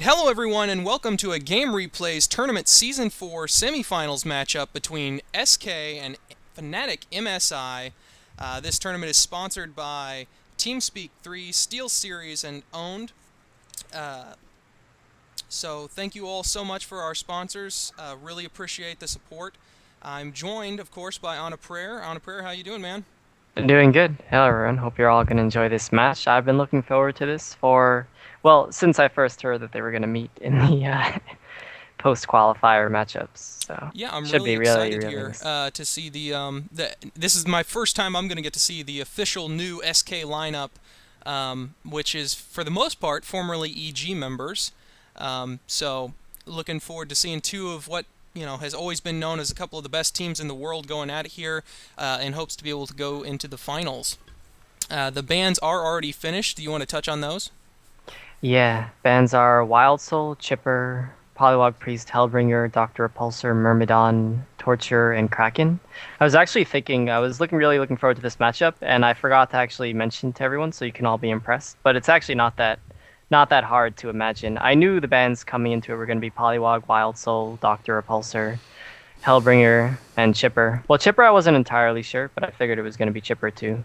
Hello everyone and welcome to a Gamereplays Tournament Season 4 Semifinals matchup between SK and Fnatic MSI. This tournament is sponsored by TeamSpeak 3, Steel Series, and Owned. So thank you all so much for our sponsors. Really appreciate the support. I'm joined, of course, by Onaprayer. Onaprayer, how you doing, man? Doing good. Hello, everyone. Hope you're all going to enjoy this match. I've been looking forward to this well, since I first heard that they were going to meet in the post-qualifier matchups. So Yeah, I'm should really be really, excited really here nice. to see this is my first time I'm going to get to see the official new SK lineup, which is, for the most part, formerly EG members. So looking forward to seeing two of what has always been known as a couple of the best teams in the world going at it here, in hopes to be able to go into the finals. The bans are already finished. Do you want to touch on those? Yeah, bans are Wild Soul, Chipper, Polywog Priest, Hellbringer, Doctor Repulsor, Myrmidon, Torture, and Kraken. I was really looking forward to this matchup, and I forgot to actually mention to everyone so you can all be impressed. But it's actually not that hard to imagine. I knew the bands coming into it were going to be Polywog, Wild Soul, Doctor Repulsor, Hellbringer, and Chipper. Well, Chipper I wasn't entirely sure, but I figured it was going to be Chipper too.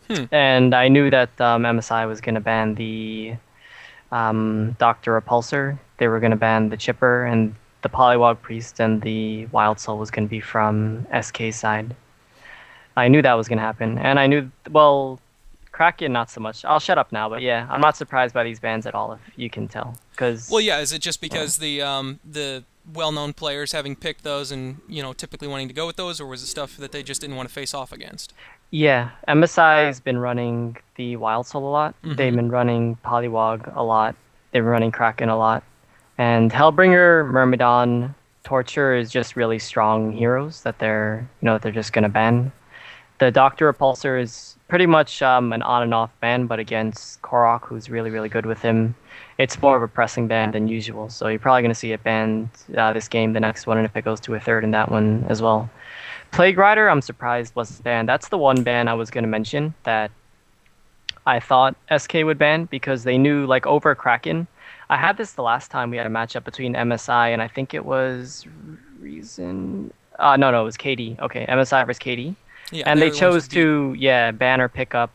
Hmm. And I knew that MSI was going to ban the Doctor Repulsor. They were going to ban the Chipper, and the Polywog Priest and the Wild Soul was going to be from SK side. I knew that was going to happen, and I knew, well, Kraken not so much. I'll shut up now, but yeah, I'm not surprised by these bans at all, if you can tell. Well, Because yeah. Is it just because the well-known players having picked those and typically wanting to go with those, or was it stuff that they just didn't want to face off against? yeah, MSI has been running the Wild Soul a lot. They've Mm-hmm. been running Polywog a lot. They've been running Kraken a lot. And Hellbringer, Myrmidon, Torture is just really strong heroes that they're just gonna ban. The Doctor Repulsor is pretty much an on and off ban, but against Korok, who's really, really good with him, it's more of a pressing ban than usual. So you're probably going to see it banned this game, the next one, and if it goes to a third in that one as well. Plague Rider, I'm surprised wasn't banned. That's the one ban I was going to mention that I thought SK would ban because they knew, like, over Kraken. I had this the last time we had a matchup between MSI and I think it was Reason. No, it was KD. Okay, MSI versus KD. Yeah, And they're they the ones chose who beat. to, yeah, ban or pick up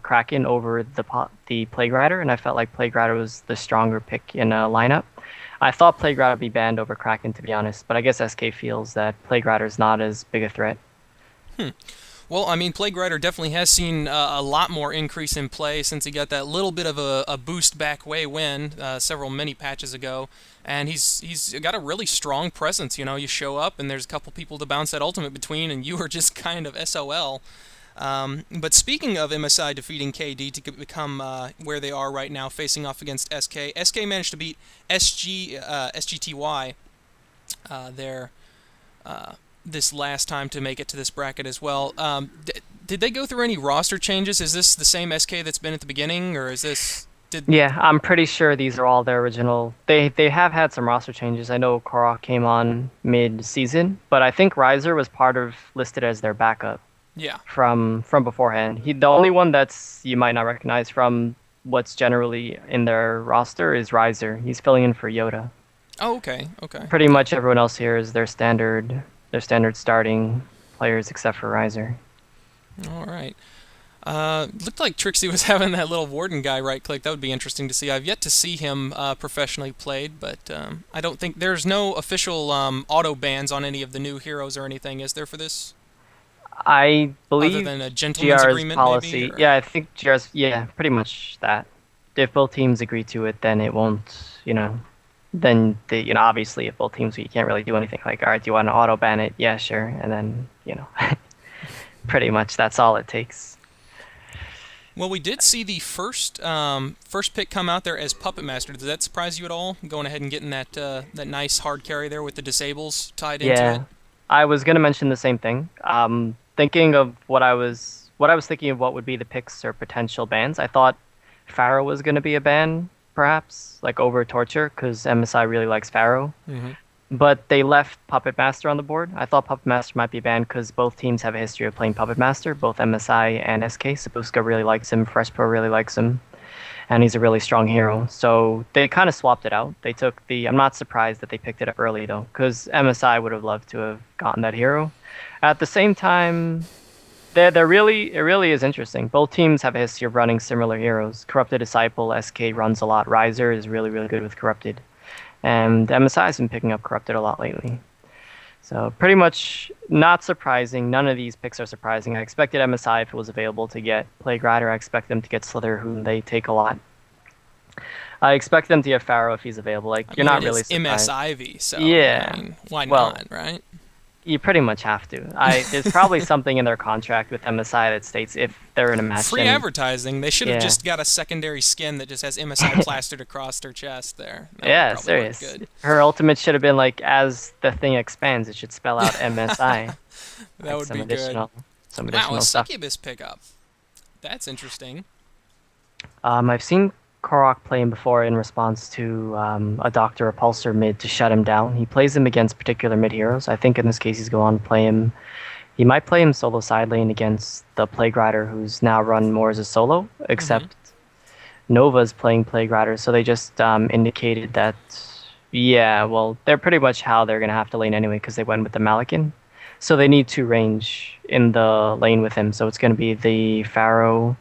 Kraken over the Plague Rider, and I felt like Plague Rider was the stronger pick in a lineup. I thought Plague Rider would be banned over Kraken, to be honest, but I guess SK feels that Plague Rider is not as big a threat. Well, I mean, Plague Rider definitely has seen a lot more increase in play since he got that little bit of a boost back way win several mini patches ago, and he's got a really strong presence. You show up and there's a couple people to bounce that ultimate between, and you are just kind of SOL. But speaking of MSI defeating KD to become where they are right now, facing off against SK, SK managed to beat SGTY there this last time to make it to this bracket as well. Did they go through any roster changes? Is this the same SK that's been at the beginning, or is this did? Yeah, I'm pretty sure these are all their original. They have had some roster changes. I know Korok came on mid-season, but I think Riser was part of listed as their backup Yeah. from beforehand. The only one that's you might not recognize from what's generally in their roster is Riser. He's filling in for Yoda. Oh, okay. Okay. Pretty much everyone else here is their standard starting players except for Riser. All right. Looked like Trixie was having that little Warden guy right click. That would be interesting to see. I've yet to see him professionally played, but I don't think there's no official auto bans on any of the new heroes or anything, is there, for this? I Other believe than a gentleman's GR's agreement, maybe? policy. Or... Yeah, I think GR's. Yeah, pretty much that. If both teams agree to it, then it won't. Then obviously, if both teams, you can't really do anything. Like, all right, do you want to auto ban it? Yeah, sure. And then pretty much that's all it takes. Well, we did see the first pick come out there as Puppet Master. Does that surprise you at all? Going ahead and getting that nice hard carry there with the disables tied into it. Yeah, I was gonna mention the same thing. Thinking of what I was thinking of what would be the picks or potential bans. I thought Pharaoh was gonna be a ban, perhaps like over Torture, because MSI really likes Pharaoh. Hmm. But they left Puppet Master on the board. I thought Puppet Master might be banned because both teams have a history of playing Puppet Master, both MSI and SK. Sabuska really likes him, Fresh Pro really likes him. and he's a really strong hero. So they kind of swapped it out. They took the. I'm not surprised that they picked it up early though, because MSI would have loved to have gotten that hero. At the same time, they're really it really is interesting. Both teams have a history of running similar heroes. Corrupted Disciple, SK runs a lot. Riser is really good with Corrupted, and MSI has been picking up Corrupted a lot lately. So pretty much not surprising. None of these picks are surprising. I expected MSI if it was available to get Plague Rider. I expect them to get Slither, whom they take a lot. I expect them to get Pharaoh if he's available. Like you're not really surprised. MSIV, so Yeah. I mean, why Well, not, right? You pretty much have to. There's probably something in their contract with MSI that states if they're in a match. Free advertising. They should have Yeah. just got a secondary skin that just has MSI plastered across their chest there. That Yeah, would probably work serious. good. Her ultimate should have been like, as the thing expands, it should spell out MSI. That would be good. Some Wow, additional a stuff. succubus pickup. That's interesting. I've seen Korok play him before in response to a Doctor Repulsor mid to shut him down. He plays him against particular mid heroes. I think in this case he's going to play him. He might play him solo side lane against the Plague Rider, who's now run more as a solo, except Nova's playing Plague Rider, so they just indicated that, yeah, well, they're pretty much how they're going to have to lane anyway because they went with the Malikan. So they need to range in the lane with him, so it's going to be the Pharaoh.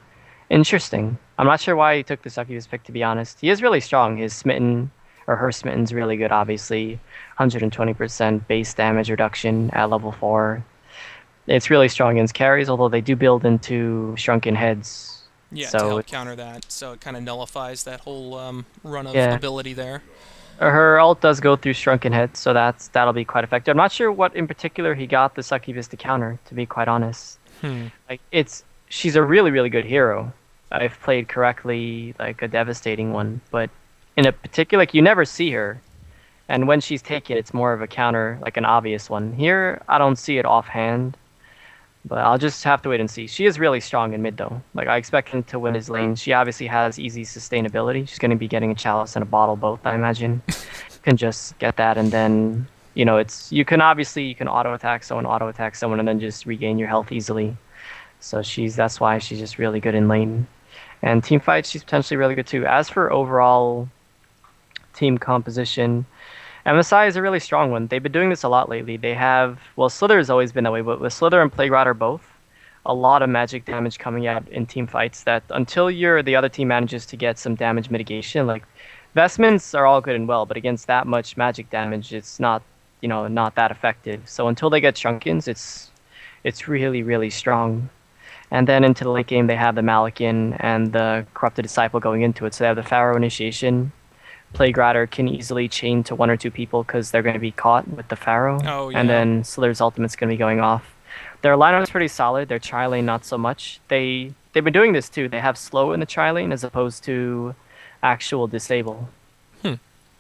Interesting. I'm not sure why he took the Succubus pick, to be honest. He is really strong. His smitten, or her smitten's really good, obviously. 120% base damage reduction at level 4. It's really strong against carries, although they do build into shrunken heads. Yeah, so to help counter that. So it kind of nullifies that whole run of Yeah. ability there. Her ult does go through shrunken heads, so that'll be quite effective. I'm not sure what in particular he got the Succubus to counter, to be quite honest. Like she's a really good hero. I've played correctly, like a devastating one, but in a particular, like you never see her, and when she's taken, it's more of a counter, like an obvious one. Here, I don't see it offhand, but I'll just have to wait and see. She is really strong in mid though. Like I expect him to win his lane. She obviously has easy sustainability. She's going to be getting a chalice and a bottle both, I imagine. Can just get that, and then you can auto attack someone, and then just regain your health easily. So that's why she's just really good in lane. And team fights, she's potentially really good too. As for overall team composition, MSI is a really strong one. They've been doing this a lot lately. They have, well, Slither has always been that way, but with Slither and Plague Rider both, a lot of magic damage coming out in team fights that until the other team manages to get some damage mitigation, like vestments are all good and well, but against that much magic damage, it's not that effective. So until they get Chunkins, it's really strong. And then into the late game, they have the Malikan and the Corrupted Disciple going into it. So they have the Pharaoh Initiation. Plague Rider can easily chain to 1 or 2 people because they're going to be caught with the Pharaoh. Oh, yeah. And then Slither's ultimate's going to be going off. Their lineup is pretty solid. Their tri lane not so much. They've been doing this too. They have slow in the tri lane as opposed to actual disable.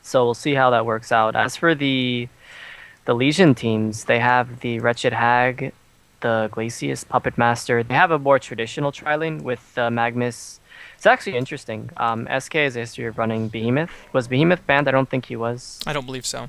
So we'll see how that works out. As for the Legion teams, they have the Wretched Hag, the Glacius, Puppet Master. They have a more traditional tri-lane with Magnus. It's actually interesting. SK has a history of running Behemoth. Was Behemoth banned? I don't think he was. I don't believe so.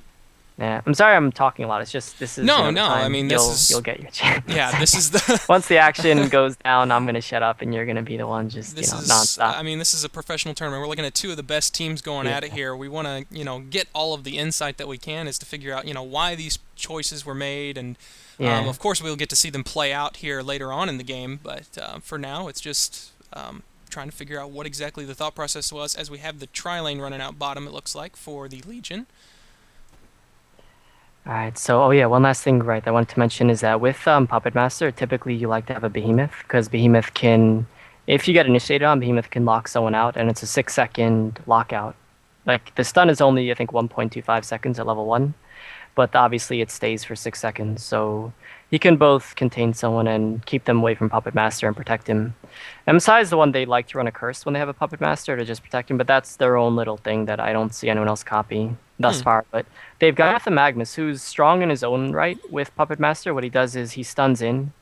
Yeah, I'm sorry I'm talking a lot. It's just this is No, the time I mean, you'll get your chance. Yeah, this is the... Once the action goes down, I'm gonna shut up and you're gonna be the one just nonstop. I mean, this is a professional tournament. We're looking at 2 of the best teams going at it here. We want to, get all of the insight that we can is to figure out, why these choices were made, and of course we'll get to see them play out here later on in the game. But for now, it's just trying to figure out what exactly the thought process was as we have the tri-lane running out bottom. It looks like for the Legion. Alright, so one last thing I wanted to mention is that with Puppet Master, typically you like to have a Behemoth, because Behemoth can, if you get initiated on, Behemoth can lock someone out, and it's a 6-second lockout. Like, the stun is only, I think, 1.25 seconds at level 1, but obviously it stays for 6 seconds, so he can both contain someone and keep them away from Puppet Master and protect him. MSI is the one they like to run a curse when they have a Puppet Master to just protect him, but that's their own little thing that I don't see anyone else copy thus far. But they've got the Magnus, who's strong in his own right with Puppet Master. What he does is he stuns in,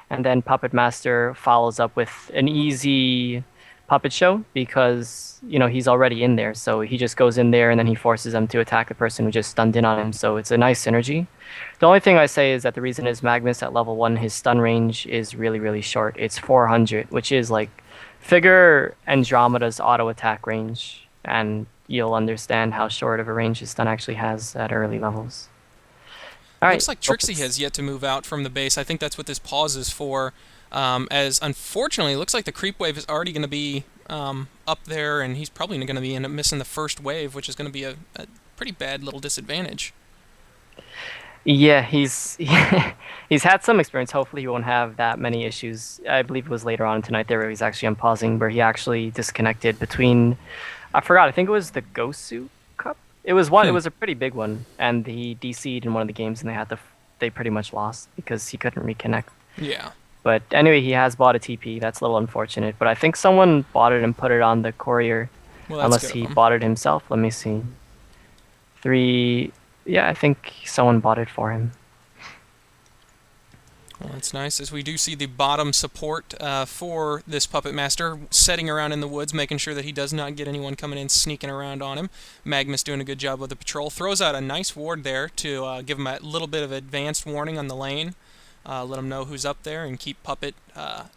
and then Puppet Master follows up with an easy puppet show because he's already in there, so he just goes in there and then he forces them to attack the person who just stunned in on him. So it's a nice synergy. The only thing I say is that the reason is Magnus at level 1, his stun range is really short. It's 400, which is like Figure Andromeda's auto attack range, and you'll understand how short of a range his stun actually has at early levels. All right. Looks like Trixie has yet to move out from the base. I think that's what this pause is for. As unfortunately, it looks like the creep wave is already going to be up there, and he's probably going to be missing the first wave, which is going to be a pretty bad little disadvantage. Yeah, he's he's had some experience. Hopefully, he won't have that many issues. I believe it was later on tonight there where he's actually unpausing, where he actually disconnected between. I forgot. I think it was the Gosu Cup. It was one. It was a pretty big one, and he DC'd in one of the games, and they pretty much lost because he couldn't reconnect. Yeah. But anyway, he has bought a TP. That's a little unfortunate. But I think someone bought it and put it on the courier, Well, unless he bought it himself. Let me see. 3. Yeah, I think someone bought it for him. Well, that's nice, as we do see the bottom support for this Puppet Master setting around in the woods, making sure that he does not get anyone coming in sneaking around on him. Magnus doing a good job with the patrol. Throws out a nice ward there to give him a little bit of advanced warning on the lane. Let him know who's up there and keep Puppet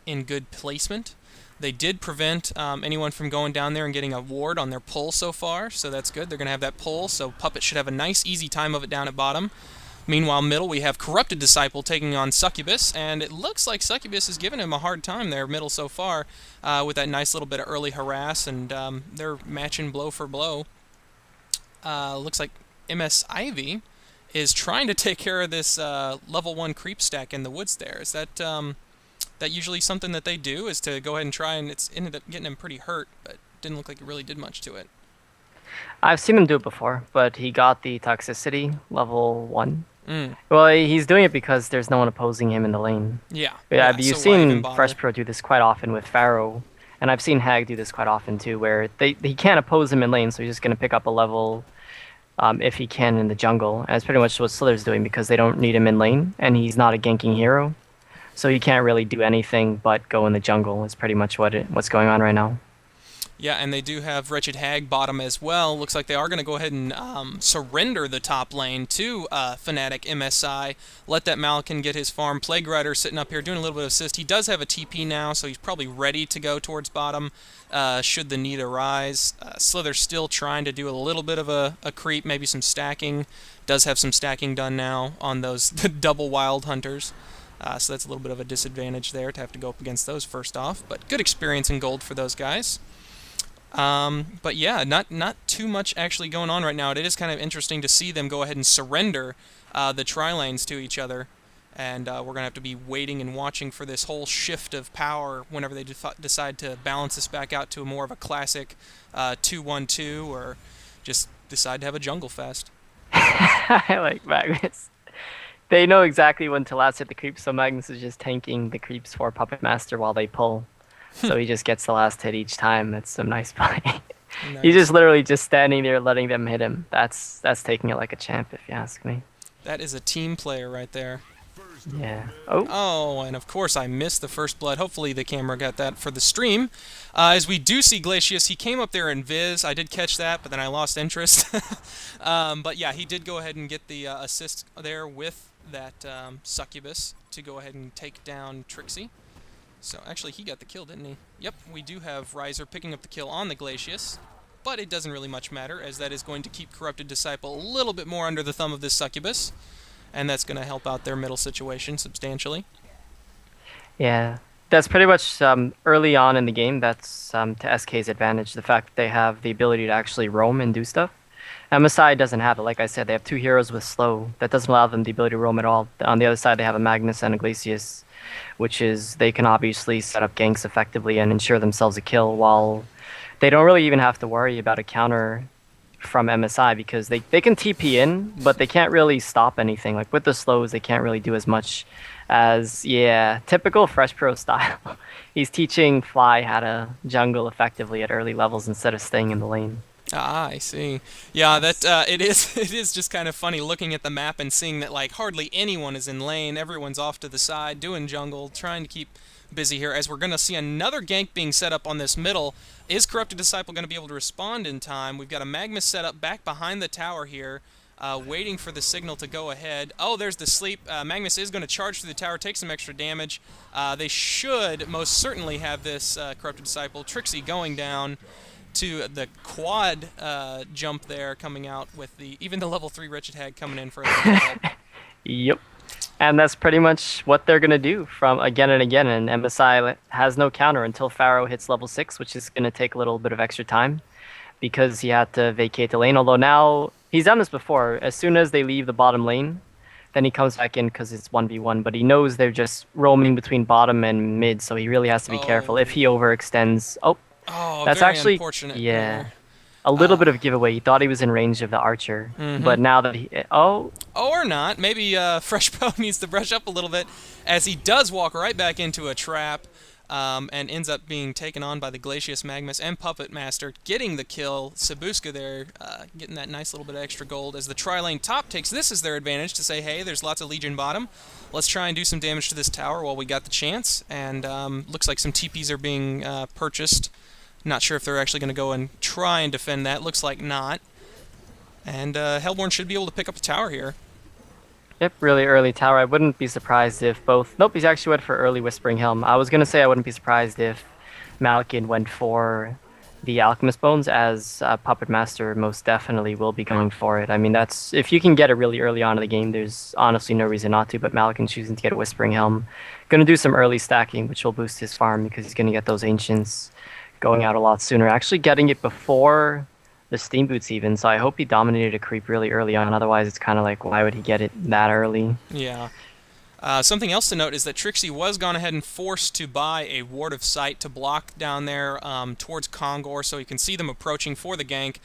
in good placement. They did prevent anyone from going down there and getting a ward on their pull so far, so that's good. They're going to have that pull, so Puppet should have a nice, easy time of it down at bottom. Meanwhile, middle, we have Corrupted Disciple taking on Succubus, and it looks like Succubus is giving him a hard time there, middle so far, with that nice little bit of early harass, and they're matching blow for blow. Looks like MSI is trying to take care of this level 1 creep stack in the woods there. Is that that usually something that they do, is to go ahead and try, and it's ended up getting him pretty hurt, but didn't look like it really did much to it. I've seen him do it before, but he got the toxicity level 1. Well, he's doing it because there's no one opposing him in the lane. Yeah. But you've so seen Fresh Pro do this quite often with Pharaoh, and I've seen Hag do this quite often too, where he can't oppose him in lane, so he's just going to pick up a level if he can in the jungle. And that's pretty much what Slither's doing, because they don't need him in lane, and he's not a ganking hero. So he can't really do anything but go in the jungle. It's pretty much what's going on right now. Yeah, and they do have Wretched Hag bottom as well. Looks like they are going to go ahead and surrender the top lane to Fnatic MSI. Let that Malkin get his farm. Plague Rider sitting up here doing a little bit of assist. He does have a TP now, so he's probably ready to go towards bottom should the need arise. Slither's still trying to do a little bit of a creep, maybe some stacking. Does have some stacking done now on those double Wild Hunters. So that's a little bit of a disadvantage there to have to go up against those first off. But good experience in gold for those guys. But yeah, not too much actually going on right now. It is kind of interesting to see them go ahead and surrender the tri-lanes to each other. And we're going to have to be waiting and watching for this whole shift of power whenever they decide to balance this back out to a more of a classic 2-1-2, or just decide to have a jungle fest. I like Magnus. They know exactly when to last hit the creeps, so Magnus is just tanking the creeps for Puppet Master while they pull. So he just gets the last hit each time. That's some nice play. Nice. He's just literally just standing there letting them hit him. That's taking it like a champ, if you ask me. That is a team player right there. Yeah. Oh, and of course I missed the first blood. Hopefully the camera got that for the stream. As we do see Glacius, he came up there in Viz. I did catch that, but then I lost interest. But yeah, he did go ahead and get the assist there with that Succubus to go ahead and take down Trixie. So actually he got the kill, didn't he? Yep, we do have Riser picking up the kill on the Glacius. But it doesn't really much matter, as that is going to keep Corrupted Disciple a little bit more under the thumb of this Succubus. And that's going to help out their middle situation substantially. Yeah, that's pretty much early on in the game. That's to SK's advantage, the fact that they have the ability to actually roam and do stuff. MSI doesn't have it. Like I said, they have 2 heroes with slow. That doesn't allow them the ability to roam at all. On the other side, they have a Magnus and a Glacius, which is they can obviously set up ganks effectively and ensure themselves a kill, while they don't really even have to worry about a counter from MSI, because they can TP in, but they can't really stop anything. Like with the slows, they can't really do as much as, yeah, typical Fresh Pro style. He's teaching Fly how to jungle effectively at early levels instead of staying in the lane. Ah, I see. Yeah, that it is just kind of funny looking at the map and seeing that like hardly anyone is in lane. Everyone's off to the side doing jungle, trying to keep busy here, as we're going to see another gank being set up on this middle. Is Corrupted Disciple going to be able to respond in time? We've got a Magnus set up back behind the tower here. waiting for the signal to go ahead. Oh, there's the sleep. Magnus is going to charge through the tower, take some extra damage. They should most certainly have this Corrupted Disciple. Trixie going down to the quad jump there, coming out with even the level 3 Wretched Hag coming in for a little help. Yep. And that's pretty much what they're going to do from again and again. And MSI has no counter until Pharaoh hits level 6, which is going to take a little bit of extra time because he had to vacate the lane. Although now, he's done this before. As soon as they leave the bottom lane, then he comes back in because it's 1v1. But he knows they're just roaming between bottom and mid, so he really has to be careful. If he overextends... Oh, that's very actually unfortunate. Yeah, a little bit of giveaway. He thought he was in range of the archer, but now that or not, maybe Fresh Pro needs to brush up a little bit, as he does walk right back into a trap, and ends up being taken on by the Glacius Magnus and Puppet Master, getting the kill. Sabuska there, getting that nice little bit of extra gold as the tri-lane top takes this as their advantage to say, hey, there's lots of Legion bottom. Let's try and do some damage to this tower while we got the chance. And looks like some TPs are being purchased. Not sure if they're actually going to go and try and defend that. Looks like not. And Hellborn should be able to pick up the tower here. Yep, really early tower. I wouldn't be surprised if both... Nope, he's actually went for early Whispering Helm. I was going to say I wouldn't be surprised if Malkin went for the Alchemist Bones, as Puppet Master most definitely will be going for it. I mean, that's... If you can get it really early on in the game, there's honestly no reason not to, but Malkin choosing to get a Whispering Helm. Going to do some early stacking, which will boost his farm because he's going to get those Ancients going out a lot sooner. Actually getting it before the Steam Boots even, so I hope he dominated a creep really early on. Otherwise, it's kind of like, why would he get it that early? Yeah. Something else to note is that Trixie was gone ahead and forced to buy a Ward of Sight to block down there towards Kongor, so you can see them approaching for the gank.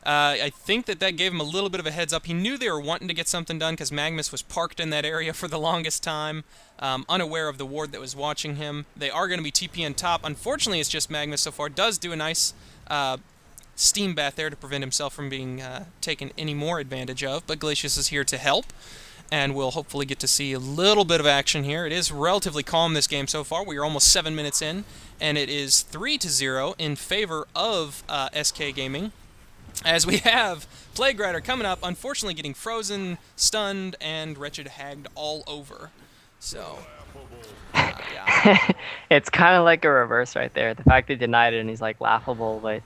I think that gave him a little bit of a heads up. He knew they were wanting to get something done because Magnus was parked in that area for the longest time, unaware of the ward that was watching him. They are going to be TPing top. Unfortunately, it's just Magnus so far. Does do a nice steam bath there to prevent himself from being taken any more advantage of, but Glacius is here to help, and we'll hopefully get to see a little bit of action here. It is relatively calm this game so far. We are almost 7 minutes in, and it is 3-0 in favor of SK Gaming, as we have Plague Rider coming up, unfortunately getting frozen, stunned, and Wretched Hagged all over. So, yeah. It's kind of like a reverse right there. The fact they denied it and he's like laughable, but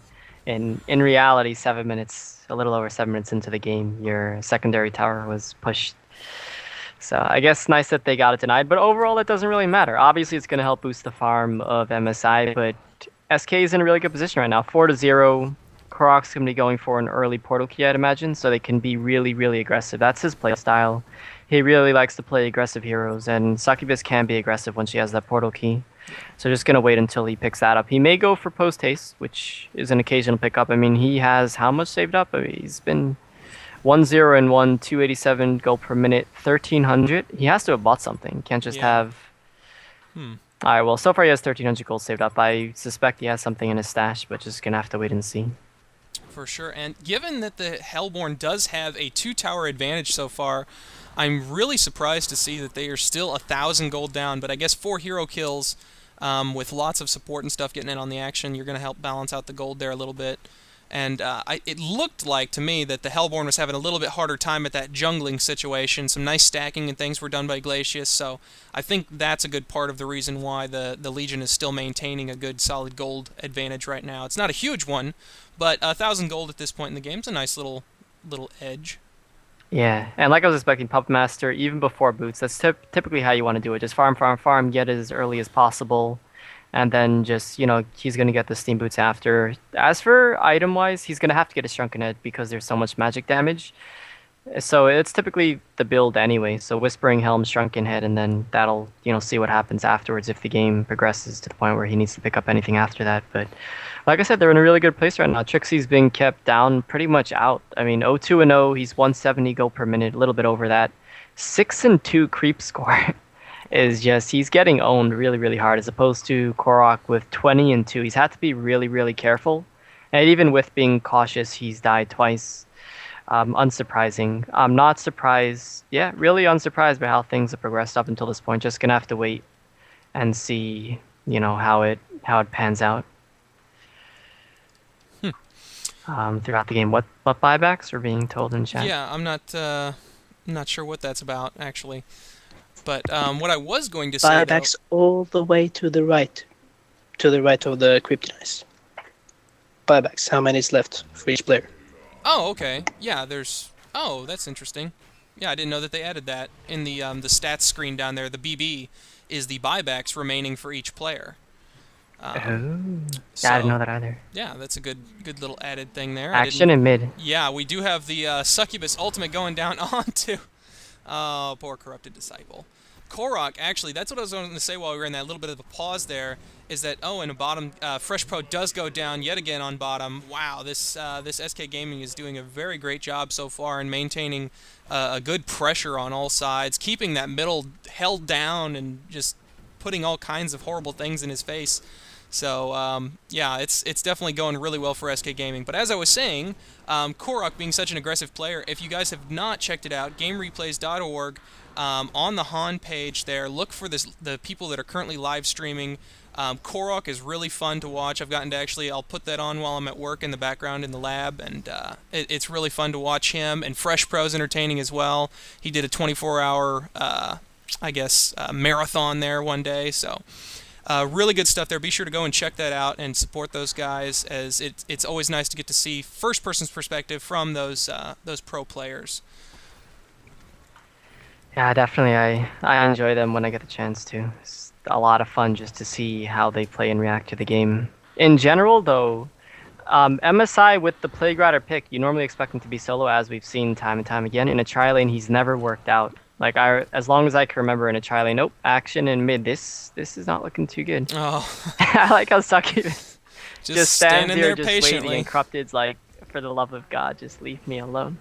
in reality, 7 minutes, a little over 7 minutes into the game, your secondary tower was pushed. So I guess nice that they got it denied, but overall it doesn't really matter. Obviously it's going to help boost the farm of MSI, but SK is in a really good position right now. 4-0. Korok's going to be going for an early portal key, I'd imagine, so they can be really, really aggressive. That's his play style. He really likes to play aggressive heroes, and Succubus can be aggressive when she has that portal key. So just going to wait until he picks that up. He may go for post-haste, which is an occasional pickup. I mean, he has how much saved up? I mean, he's been 1-0 and 1, 287 gold per minute, 1,300. He has to have bought something. He can't just have... Alright, well, so far he has 1,300 gold saved up. I suspect he has something in his stash, but just going to have to wait and see. For sure, and given that the Hellborn does have a 2-tower advantage so far, I'm really surprised to see that they are still 1,000 gold down, but I guess 4 hero kills with lots of support and stuff getting in on the action, you're going to help balance out the gold there a little bit. And it looked like to me that the Hellborn was having a little bit harder time at that jungling situation. Some nice stacking and things were done by Glacius, so I think that's a good part of the reason why the Legion is still maintaining a good solid gold advantage right now. It's not a huge one, but 1,000 gold at this point in the game is a nice little edge. Yeah, and like I was expecting, Puppet Master, even before boots, that's typically how you want to do it. Just farm, get it as early as possible. And then just, he's going to get the Steam Boots after. As for item-wise, he's going to have to get a Shrunken Head because there's so much magic damage. So it's typically the build anyway. So Whispering Helm, Shrunken Head, and then that'll, see what happens afterwards if the game progresses to the point where he needs to pick up anything after that. But like I said, they're in a really good place right now. Trixie's being kept down pretty much out. I mean, 0-2-0, he's 170 gold per minute, a little bit over that. 6-2 creep score. Is just, he's getting owned really, really hard, as opposed to Korok with 20-2. He's had to be really, really careful. And even with being cautious, he's died twice. Unsurprising. I'm not surprised. Yeah, really unsurprised by how things have progressed up until this point. Just gonna have to wait and see, how it pans out. throughout the game. What buybacks are being told in chat? Yeah, I'm not sure what that's about actually. But what I was going to say though. Buybacks all the way to the right of the Kryptonites. Buybacks, how many is left for each player? Oh, okay. Yeah, there's. Oh, that's interesting. Yeah, I didn't know that they added that in the stats screen down there. The BB is the buybacks remaining for each player. Oh, yeah, I didn't So know that either. yeah, that's a good little added thing there. I Action didn't. in mid. Yeah, we do have the succubus ultimate going down onto. Oh, poor corrupted disciple. Korok, actually, that's what I was going to say while we were in that little bit of a pause there, is that, oh, in the bottom, Fresh Pro does go down yet again on bottom. Wow, this SK Gaming is doing a very great job so far in maintaining a good pressure on all sides, keeping that middle held down and just putting all kinds of horrible things in his face. So, yeah, it's definitely going really well for SK Gaming. But as I was saying, Korok being such an aggressive player, if you guys have not checked it out, Gamereplays.org, on the Han page there, look for the people that are currently live streaming. Korok is really fun to watch. I've gotten to I'll put that on while I'm at work in the background in the lab, and it's really fun to watch him. And Fresh Pro's entertaining as well. He did a 24-hour, marathon there one day, so... really good stuff there. Be sure to go and check that out and support those guys, as it's always nice to get to see first person's perspective from those pro players. Yeah, definitely. I enjoy them when I get the chance to. It's a lot of fun just to see how they play and react to the game. In general, though, MSI with the Plague Rider pick, you normally expect him to be solo, as we've seen time and time again. In a tri-lane, he's never worked out. Like, as long as I can remember in a tri-lane, nope, action in mid, this is not looking too good. Oh, I like how sucky just stands standing here there just patiently. waiting, and Corrupted's like, for the love of God, just leave me alone.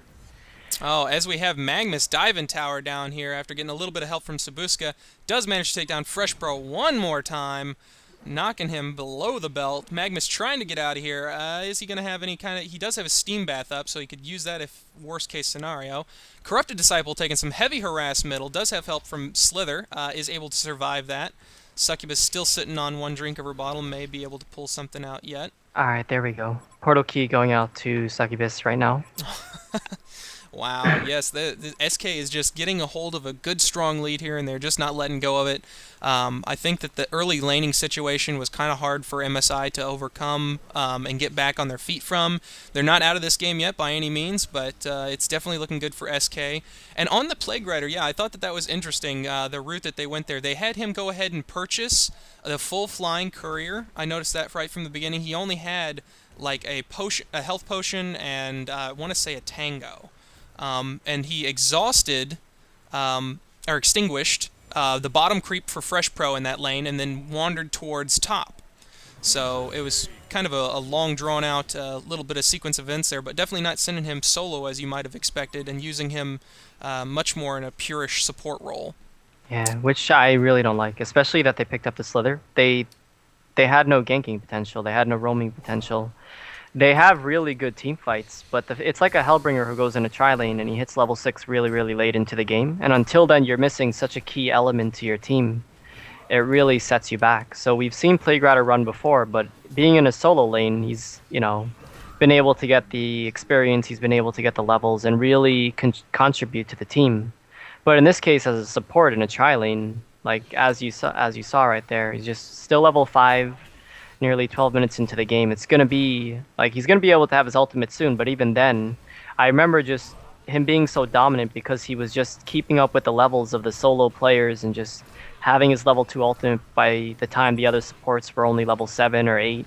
Oh, as we have Magnus diving tower down here after getting a little bit of help from Sabuska, does manage to take down Fresh Pro one more time, knocking him below the belt. Magnus trying to get out of here. Is he going to have any kind of... He does have a steam bath up, so he could use that if worst case scenario. Corrupted Disciple taking some heavy harass middle, does have help from Slither, is able to survive that. Succubus still sitting on one drink of her bottle, may be able to pull something out yet. Alright, there we go. Portal key going out to Succubus right now. Wow, yes, the SK is just getting a hold of a good, strong lead here, and they're just not letting go of it. I think that the early laning situation was kind of hard for MSI to overcome and get back on their feet from. They're not out of this game yet by any means, but it's definitely looking good for SK. And on the Plague Rider, yeah, I thought that was interesting, the route that they went there. They had him go ahead and purchase the full Flying Courier. I noticed that right from the beginning. He only had like a health potion, and I want to say a Tango. And he exhausted, or extinguished, the bottom creep for Fresh Pro in that lane, and then wandered towards top. So it was kind of a long, drawn-out little bit of sequence of events there, but definitely not sending him solo as you might have expected, and using him much more in a purish support role. Yeah, which I really don't like, especially that they picked up the Slither. They had no ganking potential, they had no roaming potential. They have really good team fights, but it's like a Hellbringer who goes in a tri-lane and he hits level 6 really, really late into the game. And until then, you're missing such a key element to your team. It really sets you back. So we've seen Plague Rider run before, but being in a solo lane, he's, been able to get the experience, he's been able to get the levels, and really contribute to the team. But in this case, as a support in a tri-lane, like as you saw right there, he's just still level 5, nearly 12 minutes into the game. It's going to be, like, he's going to be able to have his ultimate soon, but even then, I remember just him being so dominant because he was just keeping up with the levels of the solo players and just having his level 2 ultimate by the time the other supports were only level 7 or 8.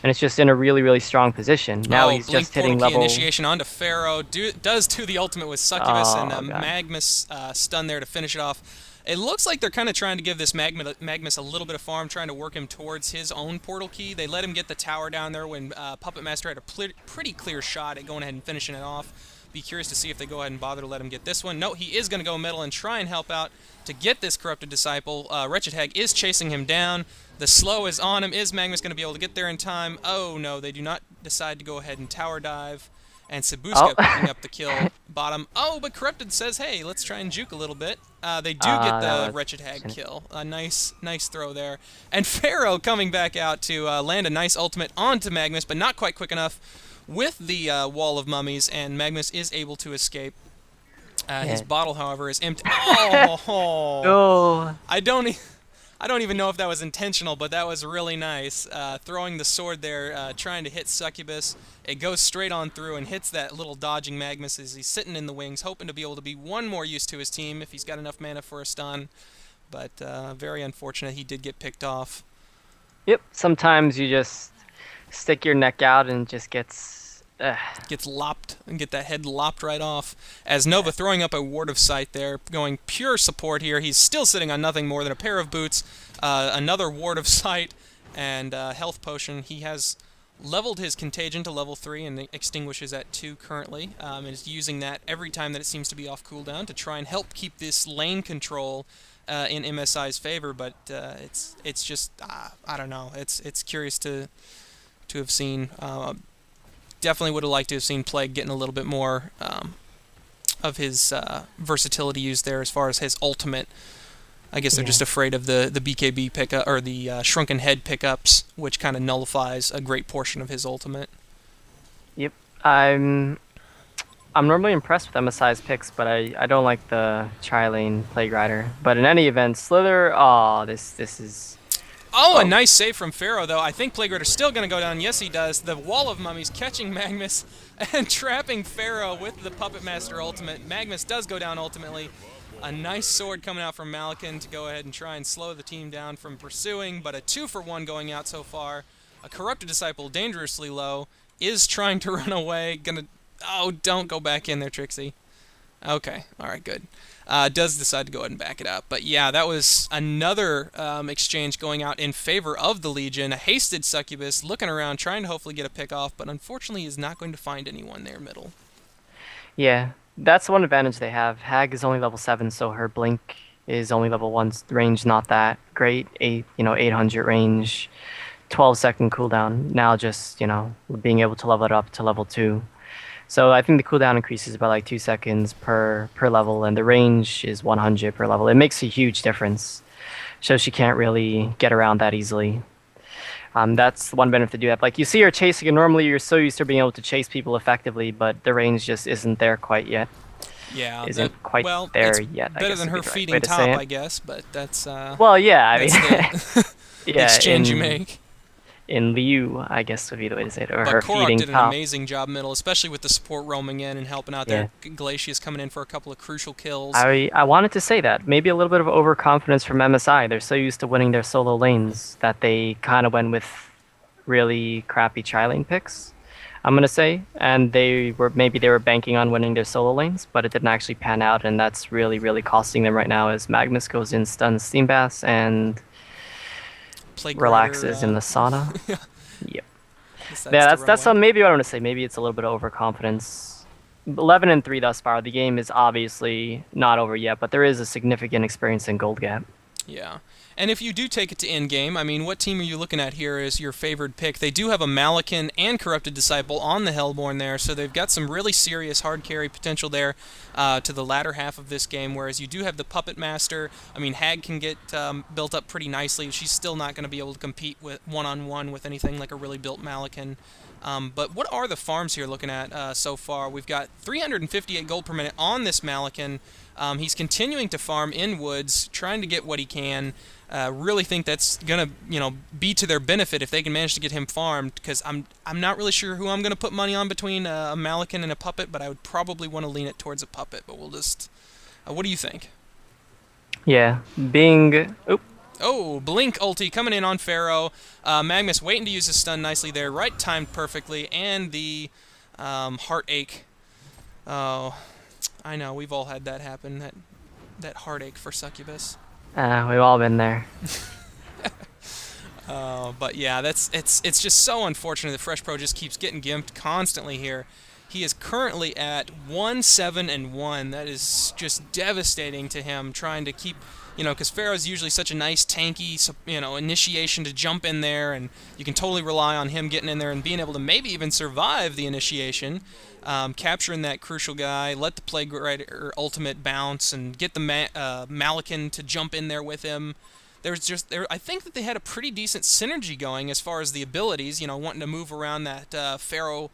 And it's just in a really, really strong position. Now he's just hitting level... initiation onto Pharaoh. Does do the ultimate with Succubus, and Magnus stun there to finish it off. It looks like they're kind of trying to give this Magnus a little bit of farm, trying to work him towards his own portal key. They let him get the tower down there when Puppet Master had a pretty clear shot at going ahead and finishing it off. Be curious to see if they go ahead and bother to let him get this one. No, he is going to go middle and try and help out to get this Corrupted Disciple. Wretched Hag is chasing him down. The slow is on him. Is Magnus going to be able to get there in time? Oh, no, they do not decide to go ahead and tower dive. And Sabuska picking up the kill bottom. Oh, but Corrupted says, hey, let's try and juke a little bit. They do get the Wretched Hag kill. A nice throw there. And Pharaoh coming back out to land a nice ultimate onto Magnus, but not quite quick enough. with the wall of mummies, and Magnus is able to escape. His Yeah. bottle, however, is empty. Oh! Oh, I don't. I don't even know if that was intentional, but that was really nice. Throwing the sword there, trying to hit Succubus. It goes straight on through and hits that little dodging Magnus as he's sitting in the wings, hoping to be able to be one more use to his team if he's got enough mana for a stun. But very unfortunate, he did get picked off. yep. Sometimes you just stick your neck out and it just gets. Gets lopped and get that head lopped right off. As Nova throwing up a Ward of Sight there, going pure support here. He's still sitting on nothing more than a pair of boots, another Ward of Sight, and health potion. He has leveled his Contagion to level 3 and extinguishes at 2 currently, and is using that every time that it seems to be off cooldown to try and help keep this lane control in MSI's favor. But it's just I don't know. It's curious to have seen. Definitely would have liked to have seen Plague getting a little bit more of his versatility used there as far as his ultimate. I guess they're just afraid of the BKB pickup or the Shrunken Head pickups, which kind of nullifies a great portion of his ultimate. Yep. I'm normally impressed with MSI's picks, but I don't like the Tri-Lane Plague Rider. But in any event, Slither, oh, this is... Oh, a nice save from Pharaoh, though. I think Plague Rider's still going to go down. Yes, he does. The Wall of Mummies catching Magnus and trapping Pharaoh with the Puppet Master ultimate. Magnus does go down ultimately. A nice sword coming out from Malakin to go ahead and try and slow the team down from pursuing, but a 2-for-1 going out so far. A Corrupted Disciple, dangerously low, is trying to run away. Oh, don't go back in there, Trixie. Okay, alright, good. Does decide to go ahead and back it up. But yeah, that was another exchange going out in favor of the Legion. A hasted Succubus, looking around, trying to hopefully get a pick off, but unfortunately is not going to find anyone there middle. Yeah, that's one advantage they have. Hag is only level 7, so her blink is only level 1. Range not that great. 800 range, 12-second cooldown. Now just, being able to level it up to level 2. So I think the cooldown increases by like 2 seconds per level, and the range is 100 per level. It makes a huge difference. So she can't really get around that easily. That's one benefit to do that. Like you see her chasing, and normally you're so used to being able to chase people effectively, but the range just isn't there quite yet. Yeah, isn't quite there yet. Better than her feeding top, I guess. But that's well, yeah. I mean, the exchange you make. In Liu, I guess would be the way to say it, or but her Korok feeding did an top. amazing job middle, especially with the support roaming in and helping out there. Glacius coming in for a couple of crucial kills. I wanted to say that. Maybe a little bit of overconfidence from MSI. They're so used to winning their solo lanes that they kind of went with really crappy tri-lane picks, I'm going to say. And maybe they were banking on winning their solo lanes, but it didn't actually pan out, and that's really, really costing them right now as Magnus goes in, stuns Steam Bass, and... relaxes in the sauna. Yep. Yeah, that's maybe what I want to say. Maybe it's a little bit of overconfidence. 11-3 thus far. The game is obviously not over yet, but there is a significant experience in gold gap. Yeah. And if you do take it to end-game, I mean, what team are you looking at here as your favored pick? They do have a Malakin and Corrupted Disciple on the Hellborn there, so they've got some really serious hard carry potential there to the latter half of this game, whereas you do have the Puppet Master. I mean, Hag can get built up pretty nicely. She's still not going to be able to compete with one-on-one with anything like a really built Malakin. But what are the farms here looking at so far? We've got 358 gold per minute on this Malakin. He's continuing to farm in woods, trying to get what he can. Really think that's gonna, be to their benefit if they can manage to get him farmed. Because I'm not really sure who I'm gonna put money on between a Malakin and a Puppet, but I would probably want to lean it towards a Puppet. But we'll just. What do you think? Yeah, Bing. Oh, Blink ulti coming in on Pharaoh. Magnus waiting to use his stun nicely there, right timed perfectly, and the heartache. Oh, I know we've all had that happen. That heartache for Succubus. We've all been there. But yeah, it's just so unfortunate that Fresh Pro just keeps getting gimped constantly here. He is currently at 1-7-1. That is just devastating to him, trying to keep, because Pharaoh's usually such a nice tanky, initiation to jump in there, and you can totally rely on him getting in there and being able to maybe even survive the initiation, capturing that crucial guy, let the Plague Rider ultimate bounce, and get the Malakin to jump in there with him. I think that they had a pretty decent synergy going as far as the abilities, wanting to move around that Pharaoh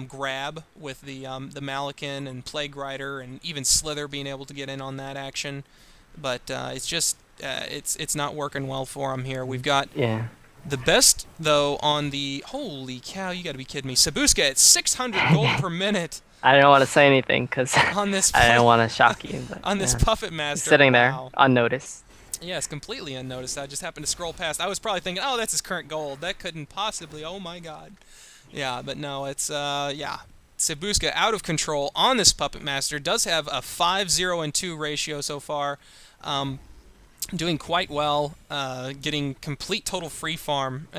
grab with the Malikan and Plague Rider and even Slither being able to get in on that action. But it's just it's not working well for him here. We've got the best though on the holy cow! You got to be kidding me. Sabuska at 600 gold per minute. I don't want to say anything because on this I don't want to shock you. But, on this Puppet Master, sitting there unnoticed. Yes, completely unnoticed. I just happened to scroll past. I was probably thinking, oh, that's his current gold. That couldn't possibly. Oh my god. Yeah, but no, it's yeah. Sabuska out of control on this Puppet Master. Does have a 5-0-2 ratio so far. Doing quite well. Getting complete total free farm.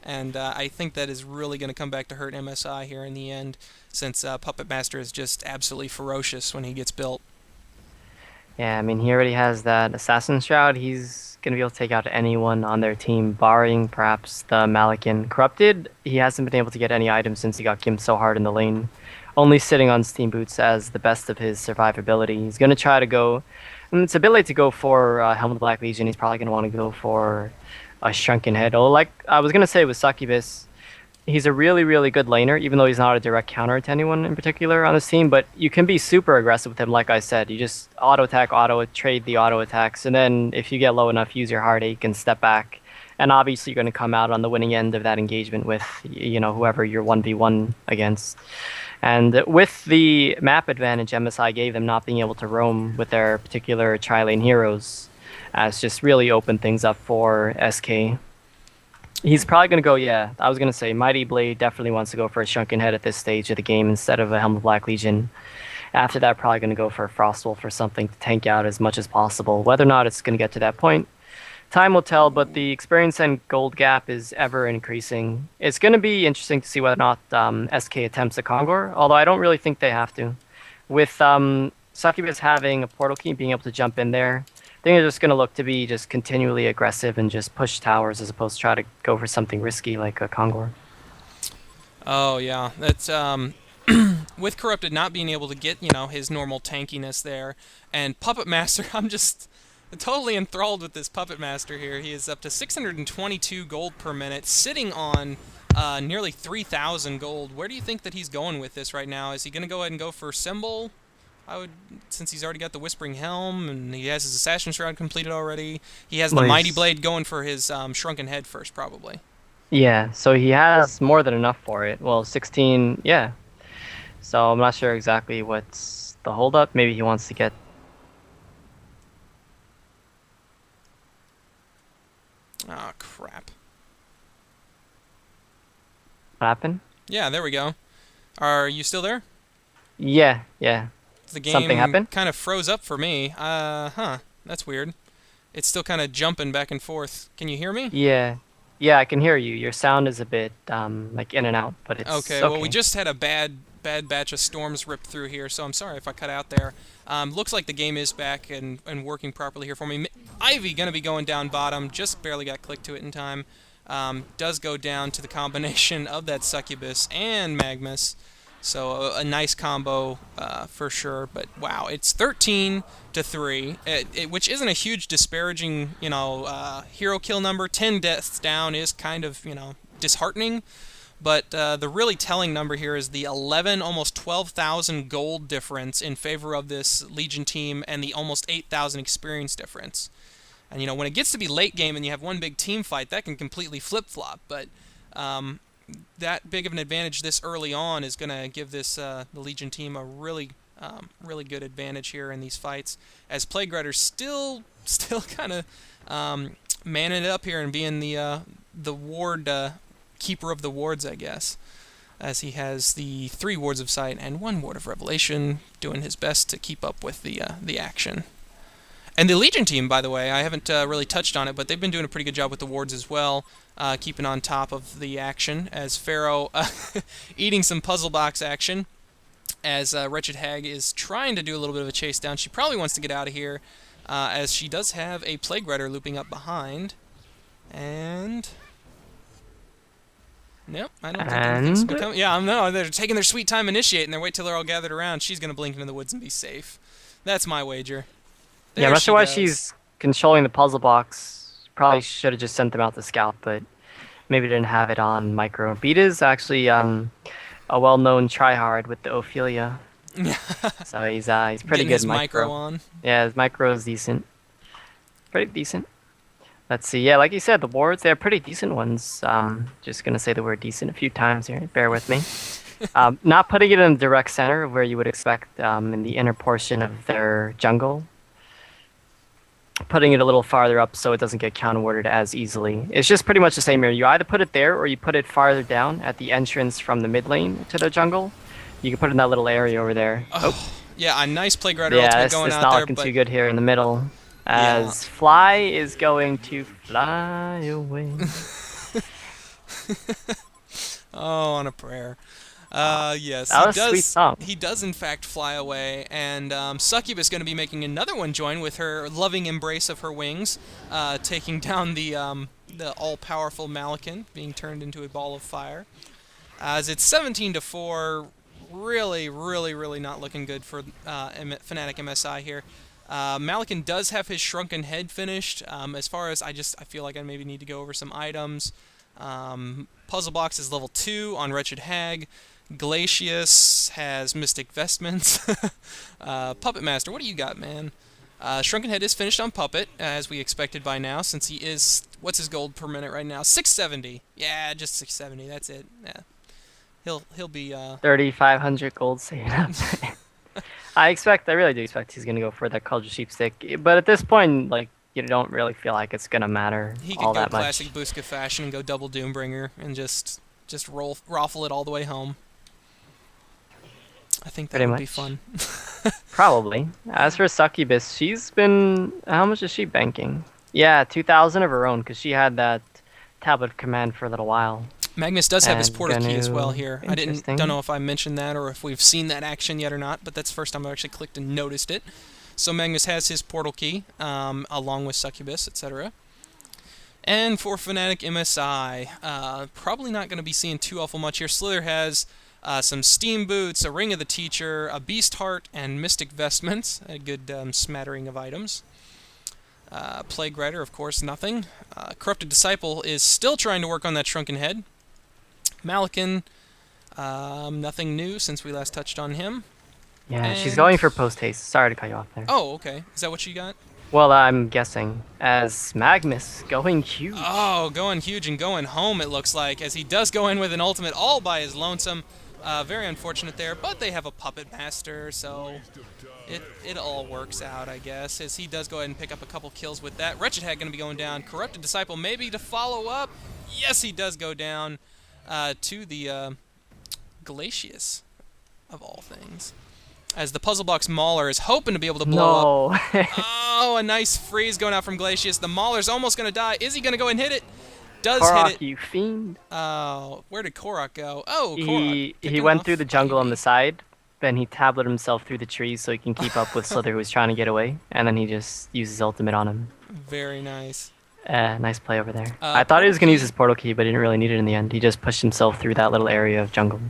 And I think that is really going to come back to hurt MSI here in the end, since Puppet Master is just absolutely ferocious when he gets built. Yeah, I mean, he already has that Assassin Shroud. He's going to be able to take out anyone on their team, barring perhaps the Malikan. Corrupted, he hasn't been able to get any items since he got gimped so hard in the lane. Only sitting on Steam Boots as the best of his survivability. He's going to try to go... And it's ability to go for Helm of the Black Legion. He's probably going to want to go for a Shrunken Head. Oh, like I was going to say with Succubus, he's a really, really good laner, even though he's not a direct counter to anyone in particular on this team. But you can be super aggressive with him, like I said. You just auto-attack, trade the auto-attacks, and then if you get low enough, use your Heartache and step back. And obviously you're going to come out on the winning end of that engagement with, you know, whoever you're 1v1 against. And with the map advantage MSI gave them, not being able to roam with their particular tri-lane heroes, has just really opened things up for SK. He's probably going to go, yeah, I was going to say, Mighty Blade definitely wants to go for a Shrunken Head at this stage of the game instead of a Helm of Black Legion. After that, probably going to go for a Frostwolf or something to tank out as much as possible. Whether or not it's going to get to that point, time will tell, but the experience and gold gap is ever increasing. It's going to be interesting to see whether or not SK attempts a Kongor, although I don't really think they have to. With Succubus having a portal key, being able to jump in there, I think they're just going to look to be just continually aggressive and just push towers as opposed to try to go for something risky like a Kongor. Oh, yeah. That's with Corrupted not being able to get, you know, his normal tankiness there. And Puppet Master, I'm just totally enthralled with this Puppet Master here. He is up to 622 gold per minute, sitting on nearly 3,000 gold. Where do you think that he's going with this right now? Is he going to go ahead and go for Symbol? I would, since he's already got the Whispering Helm and he has his Assassin Shroud completed already. He has the Mighty Blade going for his Shrunken Head first, probably. Yeah, so he has more than enough for it. Well, 16, yeah. So I'm not sure exactly what's the holdup. Maybe he wants to get... Oh, crap. What happened? Yeah, there we go. Are you still there? Yeah. The game Something happened? kind of froze up for me. That's weird. It's still kind of jumping back and forth. Can you hear me? Yeah, I can hear you. Your sound is a bit like in and out, but it's okay. Well, we just had a bad batch of storms rip through here, so I'm sorry if I cut out there. Looks like the game is back and working properly here for me. Ivy going to be going down bottom. Just barely got clicked to it in time. Does go down to the combination of that Succubus and Magmus. So a nice combo for sure, but wow, it's 13-3, which isn't a huge disparaging, you know, hero kill number. 10 deaths down is kind of, you know, disheartening, but the really telling number here is the 11, almost 12,000 gold difference in favor of this Legion team and the almost 8,000 experience difference. And you know, when it gets to be late game and you have one big team fight, that can completely flip-flop, but that big of an advantage this early on is going to give this the Legion team a really good advantage here in these fights, as Plague Rider's still kind of manning it up here and being the ward keeper of the wards, I guess, as he has the 3 wards of sight and 1 ward of revelation, doing his best to keep up with the action. And the Legion team, by the way, I haven't really touched on it, but they've been doing a pretty good job with the wards as well, keeping on top of the action, as Pharaoh eating some puzzle box action, as Wretched Hag is trying to do a little bit of a chase down. She probably wants to get out of here, as she does have a Plague Rider looping up behind. And... nope, I don't think anything's gonna come. Yeah, no, they're taking their sweet time initiating. They wait till they're all gathered around. She's going to blink into the woods and be safe. That's my wager. Yeah, I'm not sure why she's controlling the puzzle box. Probably should have just sent them out to scout, but maybe didn't have it on micro. Beat is actually a well-known tryhard with the Ophelia. So he's pretty Getting good his micro on. Yeah, his micro is decent. Pretty decent. Let's see. Yeah, like you said, the wards, they're pretty decent ones. Just gonna say the word decent a few times here. Bear with me. Not putting it in the direct center where you would expect in the inner portion of their jungle. Putting it a little farther up so it doesn't get counter-warded as easily. It's just pretty much the same area. You either put it there or you put it farther down at the entrance from the mid lane to the jungle. You can put it in that little area over there. Oh. Yeah, a nice Plague-Rider Yeah, ultimate it's going out not there, looking but too good here in the middle. As Fly is going to fly away. oh, on a prayer. Yes, that was a sweet song. He does in fact fly away, and Succubus going to be making another one join with her loving embrace of her wings, taking down the all-powerful Malikan, being turned into a ball of fire. As it's 17-4, really not looking good for Fnatic MSI here. Malikan does have his Shrunken Head finished. As far as I feel like I maybe need to go over some items. Puzzle Box is level 2 on Wretched Hag. Glacius has Mystic Vestments. Puppet Master, what do you got, man? Shrunken Head is finished on Puppet, as we expected by now, since he is... What's his gold per minute right now? 670. Yeah, just 670. That's it. Yeah. He'll be 3,500 gold saved up. I really do expect he's gonna go for that Culture Sheep Stick, but at this point, like, you don't really feel like it's gonna matter he all could that go much. classic Busca fashion and go double Doombringer and just raffle it all the way home. I think that Pretty would be much. fun. Probably. As for Succubus, she's been... How much is she banking? Yeah, 2,000 of her own, because she had that Tablet of Command for a little while. Magnus does have his And portal key as Ganu, well here. I interesting. don't know if I mentioned that or if we've seen that action yet or not, but that's the first time I've actually clicked and noticed it. So Magnus has his portal key, along with Succubus, etc. And for Fnatic MSI, probably not going to be seeing too awful much here. Slither has some Steam Boots, a Ring of the Teacher, a Beast Heart, and Mystic Vestments, a good smattering of items. Plague Rider, of course, nothing. Corrupted Disciple is still trying to work on that Shrunken Head. Malikan, nothing new since we last touched on him. Yeah, she's And- going for post-haste. Sorry to cut you off there. Oh, okay. Is that what you got? Well, I'm guessing. As Magnus going huge. Oh, going huge and going home, it looks like, as he does go in with an ultimate all by his lonesome. Very unfortunate there, but they have a Puppet Master, so it all works out, I guess, as he does go ahead and pick up a couple kills with that. Wretched Hag going to be going down. Corrupted Disciple maybe to follow up. Yes, he does go down to the Glacius, of all things. As the Puzzle Box Mauler is hoping to be able to blow up. No. Oh, a nice freeze going out from Glacius. The Mauler's almost going to die. Is he going to go and hit it? Does Korok, hit it. you fiend. Oh, where did Korok go? Oh, Korok. He went through the jungle on the side, then he tablet himself through the trees so he can keep up with Slither, who was trying to get away, and then he just uses ultimate on him. Very nice. Nice play over there. I thought he was going to use his portal key, but he didn't really need it in the end. He just pushed himself through that little area of jungle.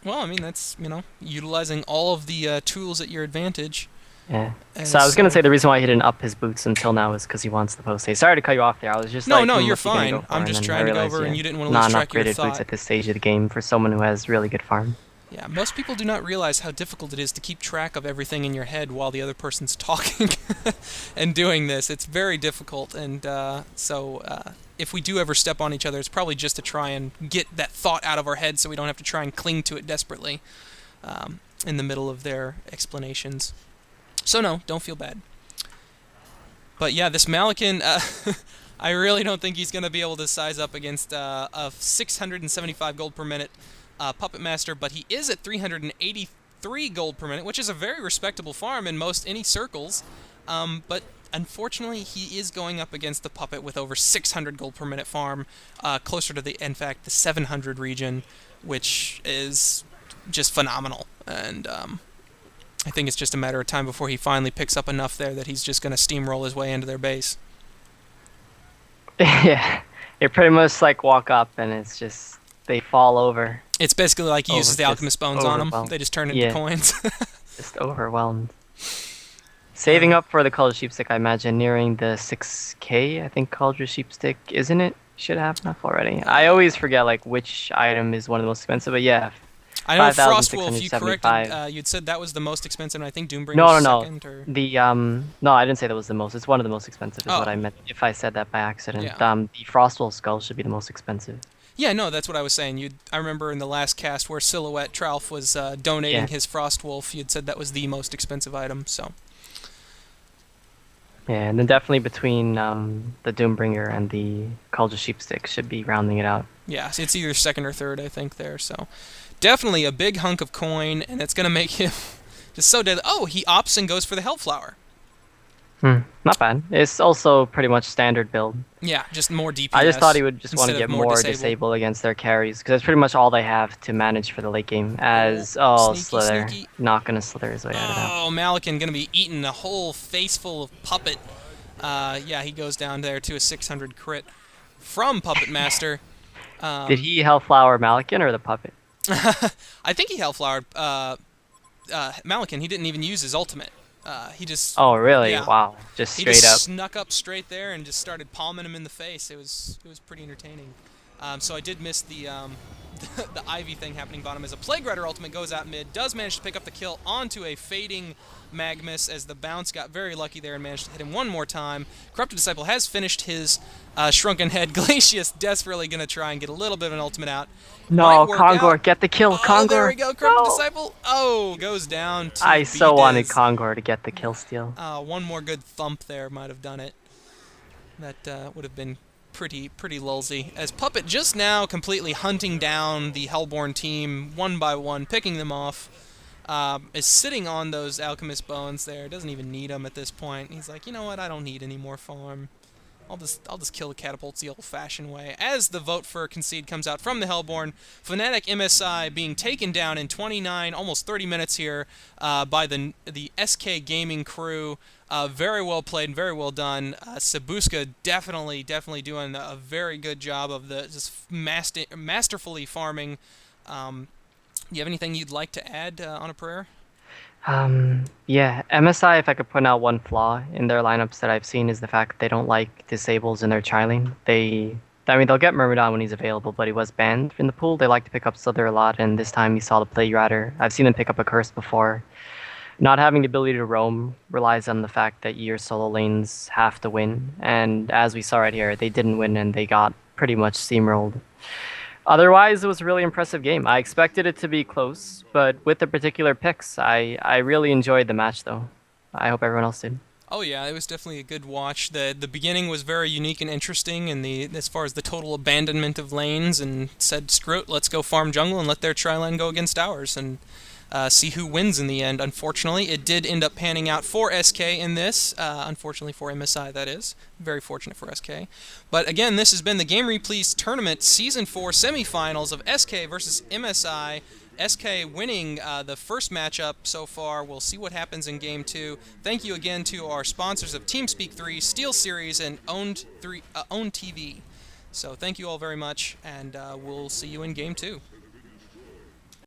Well, I mean, that's, utilizing all of the tools at your advantage. Yeah. And So I was going to say the reason why he didn't up his boots until now is because he wants the post haste. Sorry to cut you off there. I was just No, like, no, what's you're he gonna fine. go for? I'm And just then trying I to go realized, over, yeah, and you didn't want to lose track of your non-upgraded thought. boots at this stage of the game for someone who has really good farm. Yeah, most people do not realize how difficult it is to keep track of everything in your head while the other person's talking and doing this. It's very difficult, and so if we do ever step on each other, it's probably just to try and get that thought out of our head so we don't have to try and cling to it desperately in the middle of their explanations. So no, don't feel bad. But yeah, this Malikan, I really don't think he's going to be able to size up against a 675 gold per minute Puppet Master, but he is at 383 gold per minute, which is a very respectable farm in any circles. But unfortunately, he is going up against the Puppet with over 600 gold per minute farm, closer to the 700 region, which is just phenomenal. And I think it's just a matter of time before he finally picks up enough there that he's just going to steamroll his way into their base. Yeah. They pretty much like walk up and it's just, they fall over. It's basically like he uses the Just Alchemist Bones on them. overwhelmed. They just turn into coins. Just overwhelmed. Saving up for the Culture Sheepstick, I imagine, nearing the 6k, I think Culture Sheepstick, isn't it? Should have enough already. I always forget like which item is one of the most expensive, but yeah, I know Frostwolf, you corrected, 5,675. you'd said that was the most expensive, and I think No, Doombringer's no, no. second, or... No, I didn't say that was the most. It's one of the most expensive, is what Oh. I meant. If I said that by accident, Yeah. the Frostwolf skull should be the most expensive. Yeah, no, that's what I was saying. I remember in the last cast where Silhouette Tralf was donating Yeah. his Frostwolf, you'd said that was the most expensive item, so... Yeah, and then definitely between the Doombringer and the Culture Sheepstick should be rounding it out. Yeah, it's either second or third, I think, there, so... Definitely a big hunk of coin, and it's going to make him just so dead. Oh, he opts and goes for the Hellflower. Not bad. It's also pretty much standard build. Yeah, just more DPS. I just thought he would just want to instead get of more disable against their carries, because that's pretty much all they have to manage for the late game. As, sneaky, Slither. sneaky. Not going to slither his way out of that. Oh, Malikan going to be eating a whole face full of Puppet. Yeah, he goes down there to a 600 crit from Puppet Master. Did he Hellflower Malikan or the puppet? I think he Hellflowered Malikan. He didn't even use his ultimate. He just... Oh, really? Yeah. Wow. Just He straight just up. snuck up straight there and just started palming him in the face. It was pretty entertaining. So I did miss the the Ivy thing happening bottom as a Plague Rider ultimate goes out mid, does manage to pick up the kill onto a fading Magmus as the bounce got very lucky there and managed to hit him one more time. Corrupted Disciple has finished his Shrunken Head. Glacius desperately going to try and get a little bit of an ultimate out. No, Kongor, get the kill, Oh, Kongor. there we go, Corrupted No. Disciple. Oh, goes down to I so wanted B-Diz. Kongor to get the kill steal. One more good thump there might have done it. That would have been pretty lulzy. As Puppet just now completely hunting down the Hellborn team one by one, picking them off. Is sitting on those Alchemist Bones there. Doesn't even need them at this point. He's like, you know what? I don't need any more farm. I'll just kill the catapults the old-fashioned way. As the vote for concede comes out from the Hellborn, Fnatic MSI being taken down in 29, almost 30 minutes here by the SK Gaming crew. Very well played and very well done. Sabuska definitely doing a very good job of just masterfully farming. Do you have anything you'd like to add on a prayer? Yeah, MSI, if I could point out one flaw in their lineups that I've seen, is the fact that they don't like disables in their Chilling. They'll get Myrmidon when he's available, but he was banned in the pool. They like to pick up Slither a lot, and this time he saw the Plague Rider. I've seen them pick up a Curse before. Not having the ability to roam relies on the fact that your solo lanes have to win, and as we saw right here, they didn't win and they got pretty much steamrolled. Otherwise, it was a really impressive game. I expected it to be close, but with the particular picks, I really enjoyed the match, though. I hope everyone else did. Oh yeah, it was definitely a good watch. The beginning was very unique and interesting, and as far as the total abandonment of lanes, and said, screw it, let's go farm jungle and let their tri-lane go against ours, and see who wins in the end. Unfortunately, it did end up panning out for SK in this. Unfortunately for MSI, that is. Very fortunate for SK. But again, this has been the Gamereplays Tournament Season 4 Semifinals of SK versus MSI. SK winning the first matchup so far. We'll see what happens in Game 2. Thank you again to our sponsors of TeamSpeak 3, Steel Series, and Own TV. So thank you all very much, and we'll see you in Game 2.